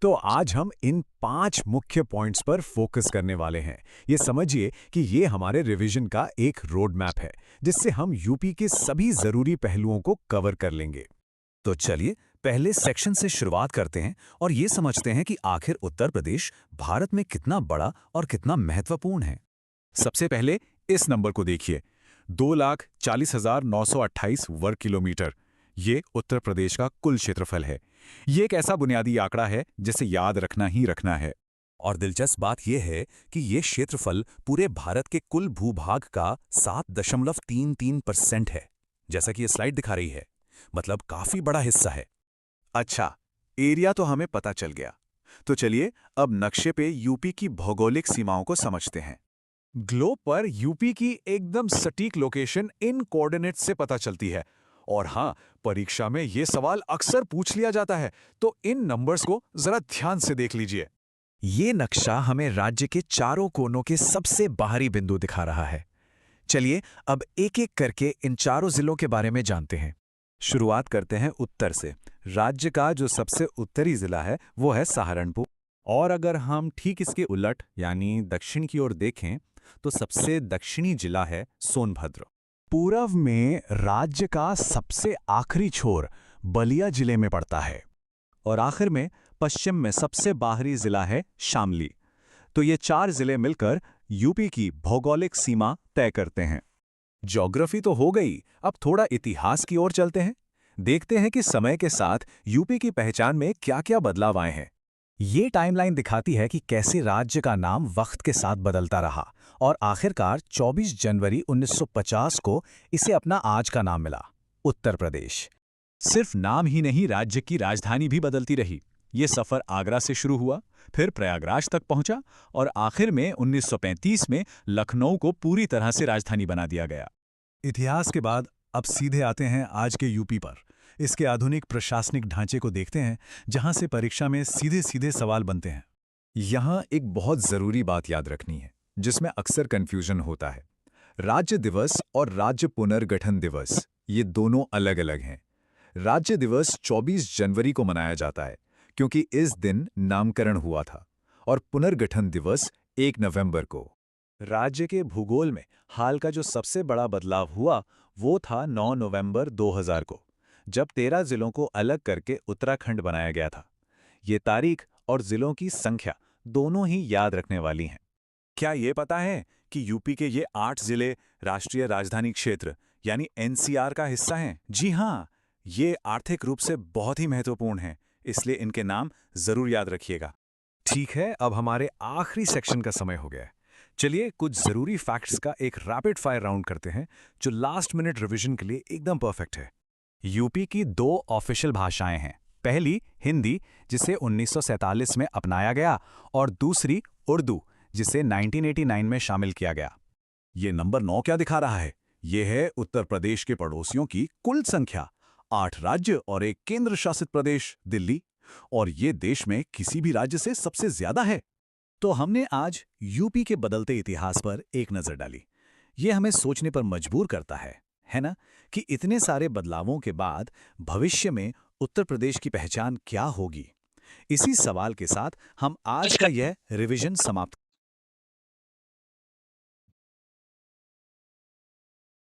तो आज हम इन 5 मुख्य पॉइंट्स पर फोकस करने वाले हैं। ये समझिए कि ये हमारे रिवीजन का एक रोड मैप है, जिससे हम यूपी के सभी जरूरी पहलुओं को कवर कर लेंगे। तो चलिए पहले सेक्शन से शुरुआत करते हैं और ये समझते हैं कि आखिर उत्तर प्रदेश भारत में कितना बड़ा और कितना महत्वपूर्ण है। सबसे पहले इस नंबर को देखिए, 2,40,928 वर्ग किलोमीटर। ये उत्तर प्रदेश का कुल क्षेत्रफल है। ये एक ऐसा बुनियादी आंकड़ा है जिसे याद रखना ही रखना है। और दिलचस्प बात यह है कि ये क्षेत्रफल पूरे भारत के कुल भूभाग का 7.33% है, जैसा कि ये स्लाइड दिखा रही है। मतलब काफी बड़ा हिस्सा है। अच्छा, एरिया तो हमें पता चल गया। तो चलिए अब नक्शे पे यूपी की भौगोलिक सीमाओं को समझते हैं। ग्लोब पर यूपी की एकदम सटीक लोकेशन इन कोऑर्डिनेट्स से पता चलती है। और हाँ, परीक्षा में ये सवाल अक्सर पूछ लिया जाता है, तो इन नंबर्स को जरा ध्यान से देख लीजिए। ये नक्शा हमें राज्य के चारों कोनों के सबसे बाहरी बिंदु दिखा रहा है। चलिए अब एक-एक करके इन चारों जिलों के बारे में जानते हैं। शुरुआत करते हैं उत्तर से। राज्य का जो सबसे उत्तरी जिला है वो है सहारनपुर। और अगर हम ठीक इसके उलट यानी दक्षिण की ओर देखें तो सबसे दक्षिणी जिला है सोनभद्र। पूर्व में राज्य का सबसे आखिरी छोर बलिया जिले में पड़ता है। और आखिर में पश्चिम में सबसे बाहरी जिला है शामली। तो ये 4 जिले मिलकर यूपी की भौगोलिक सीमा तय करते हैं। ज्योग्राफी तो हो गई, अब थोड़ा इतिहास की ओर चलते हैं। देखते हैं कि समय के साथ यूपी की पहचान में क्या-क्या बदलाव आए हैं। ये टाइमलाइन दिखाती है कि कैसे राज्य का नाम वक्त के साथ बदलता रहा और आखिरकार 24 जनवरी 1950 को इसे अपना आज का नाम मिला, उत्तर प्रदेश। सिर्फ नाम ही नहीं, राज्य की राजधानी भी बदलती रही। ये सफर आगरा से शुरू हुआ, फिर प्रयागराज तक पहुंचा और आखिर में 1935 में लखनऊ को पूरी तरह से राजधानी बना दिया गया। इतिहास के बाद अब सीधे आते हैं आज के यूपी पर। इसके आधुनिक प्रशासनिक ढांचे को देखते हैं, जहां से परीक्षा में सीधे सीधे सवाल बनते हैं। यहाँ एक बहुत जरूरी बात याद रखनी है, जिसमें अक्सर कंफ्यूजन होता है। राज्य दिवस और राज्य पुनर्गठन दिवस, ये दोनों अलग अलग हैं। राज्य दिवस 24 जनवरी को मनाया जाता है, क्योंकि इस दिन नामकरण हुआ था, और पुनर्गठन दिवस 1 नवंबर को। राज्य के भूगोल में हाल का जो सबसे बड़ा बदलाव हुआ वो था 9 नवंबर 2000 को, जब 13 जिलों को अलग करके उत्तराखंड बनाया गया था। ये तारीख और जिलों की संख्या दोनों ही याद रखने वाली हैं। क्या ये पता है कि यूपी के ये 8 जिले राष्ट्रीय राजधानी क्षेत्र यानी एनसीआर का हिस्सा हैं? जी हाँ, ये आर्थिक रूप से बहुत ही महत्वपूर्ण हैं, इसलिए इनके नाम जरूर याद रखिएगा। ठीक है, अब हमारे आखिरी सेक्शन का समय हो गया है। चलिए कुछ जरूरी फैक्ट्स का एक रैपिड फायर राउंड करते हैं, जो लास्ट मिनट रिवीजन के लिए एकदम परफेक्ट है। यूपी की 2 ऑफिशियल भाषाएं हैं। पहली हिंदी, जिसे 1947 में अपनाया गया, और दूसरी उर्दू, जिसे 1989 में शामिल किया गया। ये नंबर 9 क्या दिखा रहा है? ये है उत्तर प्रदेश के पड़ोसियों की कुल संख्या। 8 राज्य और एक केंद्र शासित प्रदेश दिल्ली, और ये देश में किसी भी राज्य से सबसे ज्यादा है। तो हमने आज यूपी के बदलते इतिहास पर एक नजर डाली। ये हमें सोचने पर मजबूर करता है ना, कि इतने सारे बदलावों के बाद भविष्य में उत्तर प्रदेश की पहचान क्या होगी। इसी सवाल के साथ हम आज का यह रिवीजन समाप्त